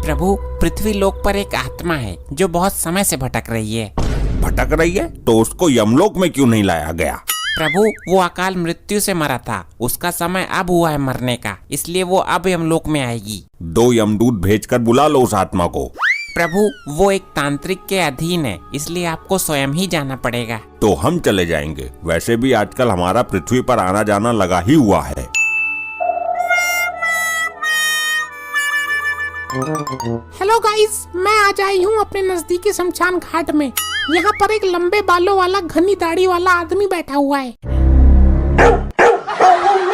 प्रभु, पृथ्वी लोक पर एक आत्मा है जो बहुत समय से भटक रही है। भटक रही है तो उसको यमलोक में क्यों नहीं लाया गया? प्रभु, वो अकाल मृत्यु से मरा था, उसका समय अब हुआ है मरने का, इसलिए वो अब यमलोक में आएगी। 2 यमदूत भेजकर बुला लो उस आत्मा को। प्रभु, वो एक तांत्रिक के अधीन है, इसलिए आपको स्वयं ही जाना पड़ेगा। तो हम चले जाएंगे, वैसे भी आजकल हमारा पृथ्वी पर आना जाना लगा ही हुआ है। हेलो गाइस, मैं आज आई हूँ अपने नजदीकी शमशान घाट में। यहाँ पर एक लंबे बालों वाला घनी दाढ़ी वाला आदमी बैठा हुआ है।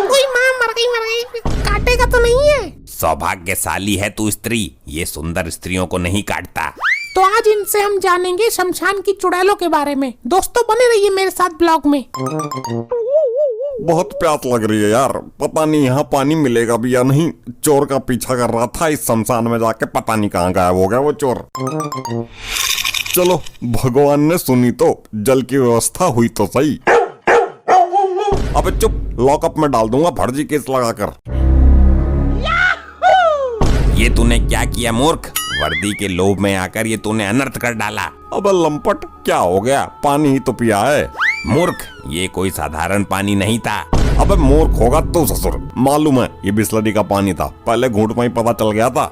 कोई माँ मर गई, काटेगा तो नहीं है? सौभाग्यशाली है तू स्त्री, ये सुंदर स्त्रियों को नहीं काटता। तो आज इनसे हम जानेंगे शमशान की चुड़ैलों के बारे में। दोस्तों बने रहिए मेरे साथ ब्लॉग में। बहुत प्यास लग रही है यार, पता नहीं यहाँ पानी मिलेगा भी या नहीं। चोर का पीछा कर रहा था इस शमशान में जाके, पता नहीं कहाँ गायब हो गया वो चोर। चलो, भगवान ने सुनी तो जल की व्यवस्था हुई तो सही। अबे चुप, लॉकअप में डाल दूंगा फर्जी केस लगाकर। ये तूने क्या किया मूर्ख? वर्दी के लोभ में आकर ये तूने अनर्थ कर डाला। अबे लंपट, क्या हो गया? पानी ही तो पिया है। मूर्ख, ये कोई साधारण पानी नहीं था। अबे मूर्ख होगा तो ससुर, मालूम है ये बिस्लरी का पानी था, पहले घूंट में ही पता चल गया था।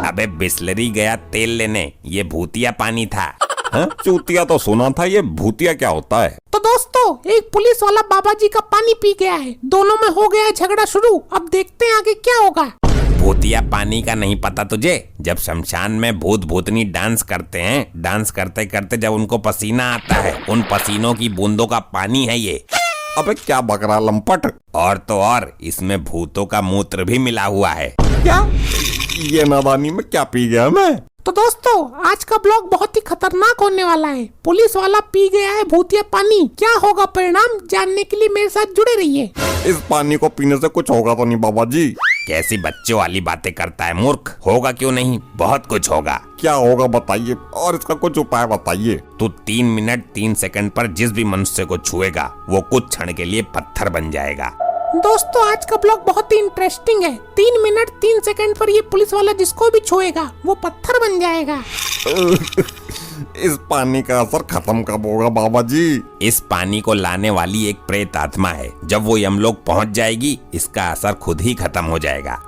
अबे बिस्लरी गया तेल लेने, ये भूतिया पानी था। चूतिया तो सुना था, ये भूतिया क्या होता है? तो दोस्तों, एक पुलिस वाला बाबा जी का पानी पी गया है, दोनों में हो गया है झगड़ा शुरू। अब देखते हैं आगे क्या होगा। भूतिया पानी का नहीं पता तुझे? जब शमशान में भूत भूतनी डांस करते हैं, डांस करते करते जब उनको पसीना आता है, उन पसीनों की बूंदों का पानी है ये। अबे क्या बकरा लंपट, और तो और इसमें भूतों का मूत्र भी मिला हुआ है। क्या? ये नादानी में क्या पी गया मैं? तो दोस्तों, आज का ब्लॉग बहुत ही खतरनाक होने वाला है। पुलिस वाला पी गया है भूतिया पानी, क्या होगा परिणाम जानने के लिए मेरे साथ जुड़े रहिए। इस पानी को पीने से कुछ होगा तो नहीं बाबा जी? कैसी बच्चों वाली बातें करता है मूर्ख, होगा क्यों नहीं, बहुत कुछ होगा। क्या होगा बताइए, और इसका कुछ उपाय बताइए। तू 3 मिनट 3 सेकंड पर जिस भी मनुष्य को छुएगा वो कुछ क्षण के लिए पत्थर बन जाएगा। दोस्तों, आज का ब्लॉग बहुत ही इंटरेस्टिंग है। 3 मिनट 3 सेकंड पर ये पुलिस वाला जिसको भी छुएगा वो पत्थर बन जाएगा। इस पानी का असर खत्म कब होगा बाबा जी? इस पानी को लाने वाली एक प्रेत आत्मा है, जब वो यमलोक पहुंच जाएगी इसका असर खुद ही खत्म हो जाएगा।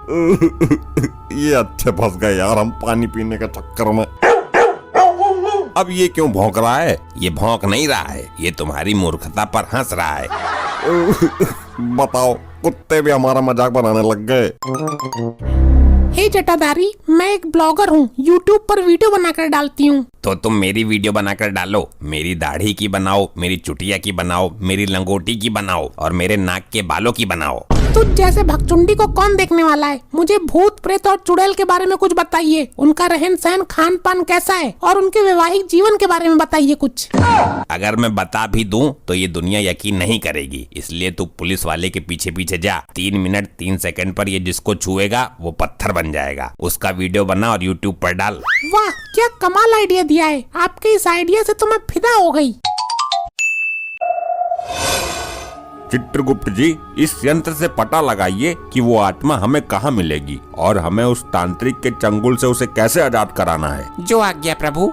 ये अच्छे फंस गए यार हम पानी पीने के चक्कर में। अब ये क्यों भौंक रहा है? ये भौंक नहीं रहा है, ये तुम्हारी मूर्खता पर हंस रहा है। बताओ, कुत्ते भी हमारा मजाक बनाने लग गए। हे जटाधारी, मैं एक ब्लॉगर हूँ, यूट्यूब पर वीडियो बनाकर डालती हूँ। तो तुम मेरी वीडियो बनाकर डालो, मेरी दाढ़ी की बनाओ, मेरी चुटिया की बनाओ, मेरी लंगोटी की बनाओ और मेरे नाक के बालों की बनाओ। तुझ जैसे भगचुंडी को कौन देखने वाला है? मुझे भूत प्रेत और चुड़ैल के बारे में कुछ बताइए। उनका रहन सहन खान पान कैसा है और उनके वैवाहिक जीवन के बारे में बताइए कुछ। अगर मैं बता भी दूं तो ये दुनिया यकीन नहीं करेगी, इसलिए तू पुलिस वाले के पीछे पीछे जा। 3 मिनट 3 सेकंड पर ये जिसको छुएगा वो पत्थर बन जाएगा। उसका वीडियो बना और यूट्यूब पर डाल। वाह, क्या कमाल आइडिया दिया है। आपके इस आइडिया से तो मैं फिदा हो गई। चित्रगुप्त जी, इस यंत्र से पता लगाइए कि वो आत्मा हमें कहाँ मिलेगी और हमें उस तांत्रिक के चंगुल से उसे कैसे आजाद कराना है। जो आज्ञा प्रभु।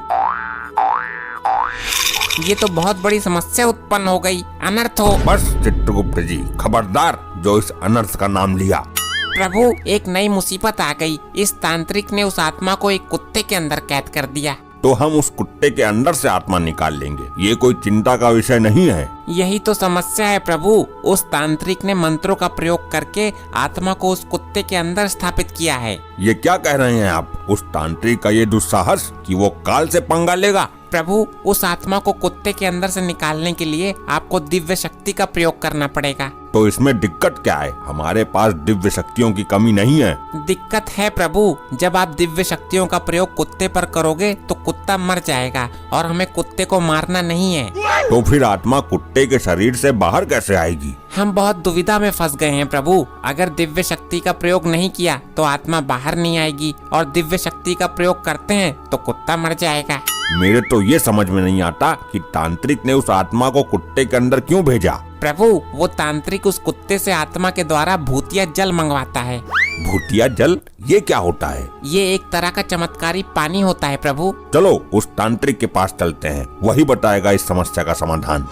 ये तो बहुत बड़ी समस्या उत्पन्न हो गई, अनर्थ हो। बस चित्रगुप्त जी, खबरदार जो इस अनर्थ का नाम लिया। प्रभु, एक नई मुसीबत आ गई। इस तांत्रिक ने उस आत्मा को एक कुत्ते के अंदर कैद कर दिया। तो हम उस कुत्ते के अंदर से आत्मा निकाल लेंगे, ये कोई चिंता का विषय नहीं है। यही तो समस्या है प्रभु। उस तांत्रिक ने मंत्रों का प्रयोग करके आत्मा को उस कुत्ते के अंदर स्थापित किया है। ये क्या कह रहे हैं आप? उस तांत्रिक का ये दुस्साहस कि वो काल से पंगा लेगा। प्रभु, उस आत्मा को कुत्ते के अंदर से निकालने के लिए आपको दिव्य शक्ति का प्रयोग करना पड़ेगा। तो इसमें दिक्कत क्या है? हमारे पास दिव्य शक्तियों की कमी नहीं है। दिक्कत है प्रभु, जब आप दिव्य शक्तियों का प्रयोग कुत्ते पर करोगे तो कुत्ता मर जाएगा और हमें कुत्ते को मारना नहीं है। तो फिर आत्मा कुत्ते के शरीर से बाहर कैसे आएगी? हम बहुत दुविधा में फंस गए हैं प्रभु। अगर दिव्य शक्ति का प्रयोग नहीं किया तो आत्मा बाहर नहीं आएगी और दिव्य शक्ति का प्रयोग करते हैं तो कुत्ता मर जाएगा। मेरे तो ये समझ में नहीं आता कि तांत्रिक ने उस आत्मा को कुत्ते के अंदर क्यों भेजा। प्रभु, वो तांत्रिक उस कुत्ते से आत्मा के द्वारा भूतिया जल मंगवाता है। भूतिया जल, ये क्या होता है? ये एक तरह का चमत्कारी पानी होता है प्रभु। चलो उस तांत्रिक के पास चलते हैं, वही बताएगा इस समस्या का समाधान।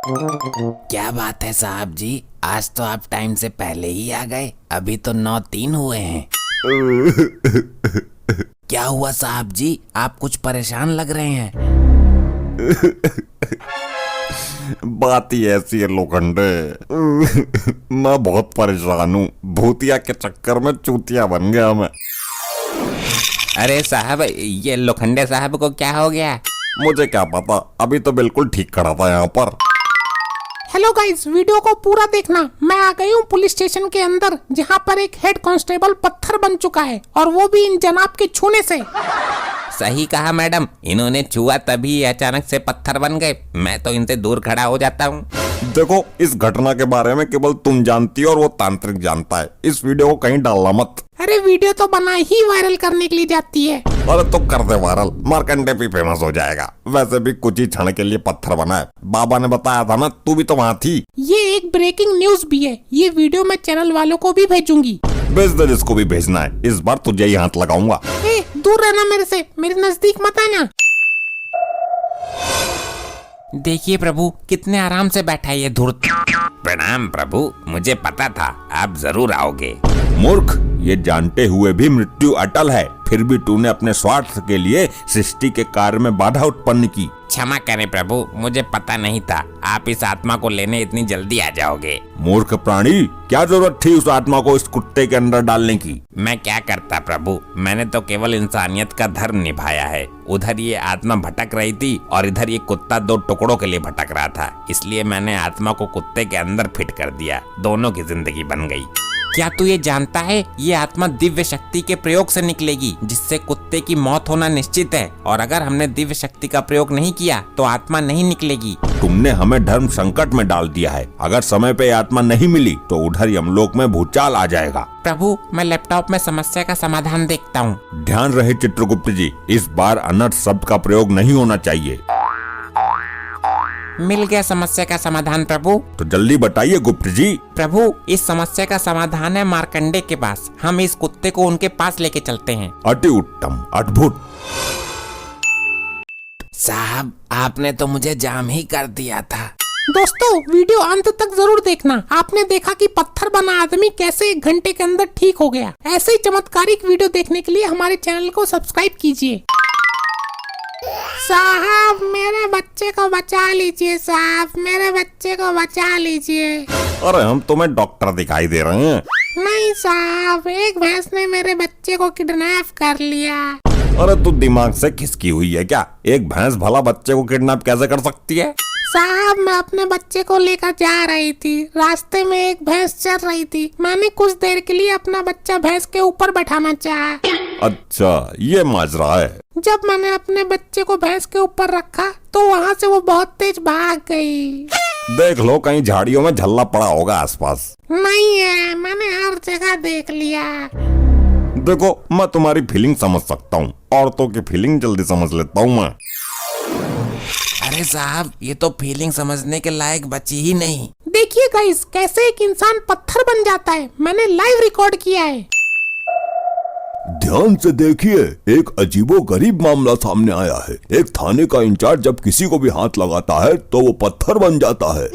क्या बात है साहब जी, आज तो आप टाइम से पहले ही आ गए। अभी तो 9:03 हुए हैं। क्या हुआ साहब जी, आप कुछ परेशान लग रहे हैं। बात ही ऐसी है लोखंडे, मैं बहुत परेशान हूँ। भूतिया के चक्कर में चूतिया बन गया मैं। अरे साहब, ये लोखंडे साहब को क्या हो गया। मुझे क्या पता, अभी तो बिल्कुल ठीक खड़ा था यहाँ पर। हेलो गाइस, वीडियो को पूरा देखना। मैं आ गई हूँ पुलिस स्टेशन के अंदर, जहाँ पर एक हेड कांस्टेबल पत्थर बन चुका है, और वो भी इन जनाब के छूने से। सही कहा मैडम, इन्होंने छुआ तभी अचानक से पत्थर बन गए। मैं तो इनसे दूर खड़ा हो जाता हूँ। देखो, इस घटना के बारे में केवल तुम जानती हो और वो तांत्रिक जानता है। इस वीडियो को कहीं डालना मत। अरे वीडियो तो बना ही वायरल करने के लिए जाती है। अरे तो कर दे वायरल, मार्कंडे भी फेमस हो जाएगा। वैसे भी कुछ ही क्षण के लिए पत्थर बना है, बाबा ने बताया था ना, तू भी तो वहाँ थी। ये एक ब्रेकिंग न्यूज भी है। ये वीडियो मैं चैनल वालों को भी भेजूंगी। भेज दे जिसको भी भेजना है, इस बार तुझे ही हाथ लगाऊंगा। दूर रहना मेरे से, मेरे नजदीक मत आना। देखिए प्रभु, कितने आराम से बैठा है ये धूर्त। प्रणाम प्रभु, मुझे पता था आप जरूर आओगे। मूर्ख, ये जानते हुए भी मृत्यु अटल है, फिर भी तूने अपने स्वार्थ के लिए सृष्टि के कार्य में बाधा उत्पन्न की। क्षमा करें प्रभु, मुझे पता नहीं था आप इस आत्मा को लेने इतनी जल्दी आ जाओगे। मूर्ख प्राणी, क्या जरूरत थी उस आत्मा को इस कुत्ते के अंदर डालने की? मैं क्या करता प्रभु, मैंने तो केवल इंसानियत का धर्म निभाया है। उधर ये आत्मा भटक रही थी और इधर ये कुत्ता 2 टुकड़ों के लिए भटक रहा था, इसलिए मैंने आत्मा को कुत्ते के अंदर फिट कर दिया। दोनों की जिंदगी बन गई। क्या तू ये जानता है, ये आत्मा दिव्य शक्ति के प्रयोग से निकलेगी, जिससे कुत्ते की मौत होना निश्चित है। और अगर हमने दिव्य शक्ति का प्रयोग नहीं किया तो आत्मा नहीं निकलेगी। तुमने हमें धर्म संकट में डाल दिया है। अगर समय पे आत्मा नहीं मिली तो उधर यमलोक में भूचाल आ जाएगा। प्रभु, मैं लैपटॉप में समस्या का समाधान देखता हूँ। ध्यान रहे चित्रगुप्त जी, इस बार अनर्थ शब्द का प्रयोग नहीं होना चाहिए। मिल गया समस्या का समाधान प्रभु। तो जल्दी बताइए गुप्त जी। प्रभु, इस समस्या का समाधान है मार्कंडे के पास। हम इस कुत्ते को उनके पास लेके चलते हैं। अति उत्तम, अद्भुत। साहब, आपने तो मुझे जाम ही कर दिया था। दोस्तों, वीडियो अंत तक जरूर देखना। आपने देखा कि पत्थर बना आदमी कैसे 1 घंटे के अंदर ठीक हो गया। ऐसे ही चमत्कारिक वीडियो देखने के लिए हमारे चैनल को सब्सक्राइब कीजिए। साहब, मेरे बच्चे को बचा लीजिए। साहब, मेरे बच्चे को बचा लीजिए। अरे हम तुम्हें डॉक्टर दिखाई दे रहे हैं। नहीं साहब, एक भैंस ने मेरे बच्चे को किडनैप कर लिया। अरे तू दिमाग से खिसकी हुई है क्या? एक भैंस भला बच्चे को किडनैप कैसे कर सकती है? साहब, मैं अपने बच्चे को लेकर जा रही थी। रास्ते में एक भैंस चल रही थी। मैंने कुछ देर के लिए अपना बच्चा भैंस के ऊपर बैठाना चाहा। अच्छा, ये माजरा है। जब मैंने अपने बच्चे को भैंस के ऊपर रखा तो वहाँ से वो बहुत तेज भाग गई। देख लो, कहीं झाड़ियों में झल्ला पड़ा होगा आसपास। नहीं है, मैंने हर जगह देख लिया। देखो, मैं तुम्हारी फीलिंग समझ सकता हूँ। औरतों की फीलिंग जल्दी समझ लेता हूँ मैं। अरे साहब, ये तो फीलिंग समझने के लायक बची ही नहीं। देखिए गाइस, कैसे एक इंसान पत्थर बन जाता है। मैंने लाइव रिकॉर्ड किया है। ध्यान से देखिए, एक अजीबोगरीब मामला सामने आया है। एक थाने का इंचार्ज जब किसी को भी हाथ लगाता है तो वो पत्थर बन जाता है।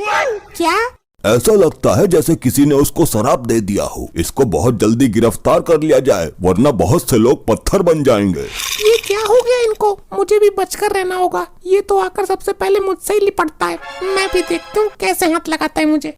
क्या? ऐसा लगता है जैसे किसी ने उसको शराब दे दिया हो। इसको बहुत जल्दी गिरफ्तार कर लिया जाए, वरना बहुत से लोग पत्थर बन जाएंगे। ये क्या हो गया इनको? मुझे भी बचकर रहना होगा। ये तो आकर सबसे पहले मुझसे ही लिपटता है। मैं भी देखता हूँ कैसे हाथ लगाता है मुझे।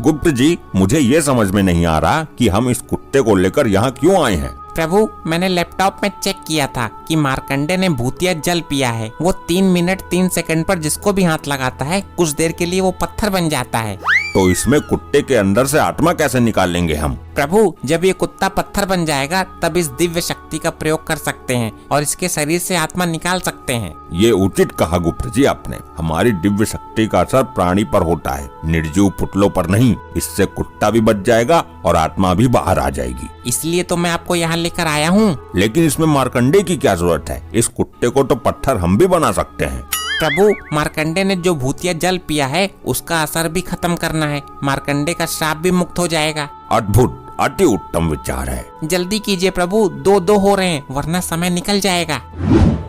गुप्त जी, मुझे ये समझ में नहीं आ रहा कि हम इस कुत्ते को लेकर यहाँ क्यों आए हैं। प्रभु, मैंने लैपटॉप में चेक किया था कि मार्कंडे ने भूतिया जल पिया है। वो 3 मिनट 3 सेकंड पर जिसको भी हाथ लगाता है, कुछ देर के लिए वो पत्थर बन जाता है। तो इसमें कुत्ते के अंदर से आत्मा कैसे निकालेंगे हम? प्रभु, जब ये कुत्ता पत्थर बन जाएगा तब इस दिव्य शक्ति का प्रयोग कर सकते हैं और इसके शरीर से आत्मा निकाल सकते हैं। ये उचित कहा गुप्त जी आपने। हमारी दिव्य शक्ति का असर प्राणी पर होता है, निर्जीव पुतलों पर नहीं। इससे कुत्ता भी बच जाएगा और आत्मा भी बाहर आ जाएगी। इसलिए तो मैं आपको यहाँ लेकर आया हूँ। लेकिन इसमें मार्कंडे की क्या जरूरत है? इस कुत्ते को तो पत्थर हम भी बना सकते हैं। प्रभु, मार्कंडे ने जो भूतिया जल पिया है उसका असर भी खत्म करना है। मार्कंडे का श्राप भी मुक्त हो जाएगा। अद्भुत, अति उत्तम विचार है। जल्दी कीजिए प्रभु, 2-2 हो रहे हैं वरना समय निकल जाएगा।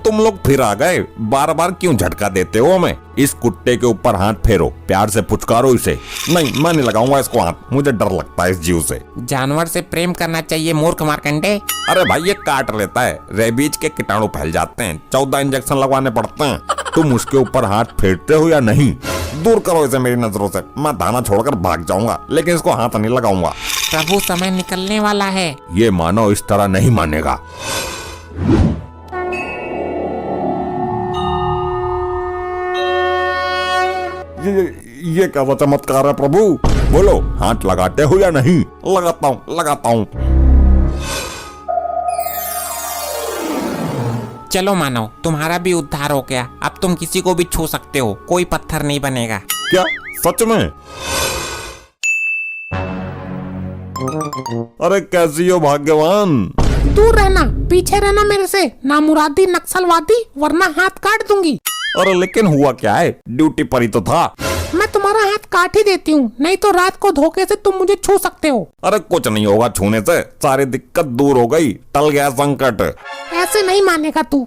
तुम लोग फिर आ गए, बार बार क्यों झटका देते हो हमें? इस कुत्ते के ऊपर हाथ फेरो, प्यार से पुचकारो इसे। नहीं, मैं नहीं लगाऊंगा इसको हाथ, मुझे डर लगता है इस जीव से। जानवर से प्रेम करना चाहिए मूर्ख मार्कंडे। अरे भाई, ये काट लेता है, रेबीज के कीटाणु फैल जाते हैं, 14 इंजेक्शन लगवाने पड़ते हैं। तुम उसके ऊपर हाथ फेरते हो या नहीं? दूर करो इसे मेरी नजरों से, मैं थाना छोड़कर भाग जाऊंगा, लेकिन इसको हाथ नहीं लगाऊंगा। प्रभु, समय निकलने वाला है। ये मानव इस तरह नहीं मानेगा। ये क्या चमत्कार है प्रभु? बोलो, हाथ लगाते हो या नहीं? लगाता हूँ, लगाता हूँ। चलो मानव, तुम्हारा भी उद्धार हो गया। अब तुम किसी को भी छू सकते हो, कोई पत्थर नहीं बनेगा। क्या सच में? अरे कैसी हो भाग्यवान। दूर रहना, पीछे रहना मेरे से, नामुरादी नक्सलवादी, वरना हाथ काट दूंगी। अरे लेकिन हुआ क्या है? ड्यूटी पर ही तो था। मैं तुम्हारा हाथ काट ही देती हूँ, नहीं तो रात को धोखे से तुम मुझे छू सकते हो। अरे कुछ नहीं होगा छूने से, सारी दिक्कत दूर हो गई, टल गया संकट। ऐसे नहीं मानेगा तू।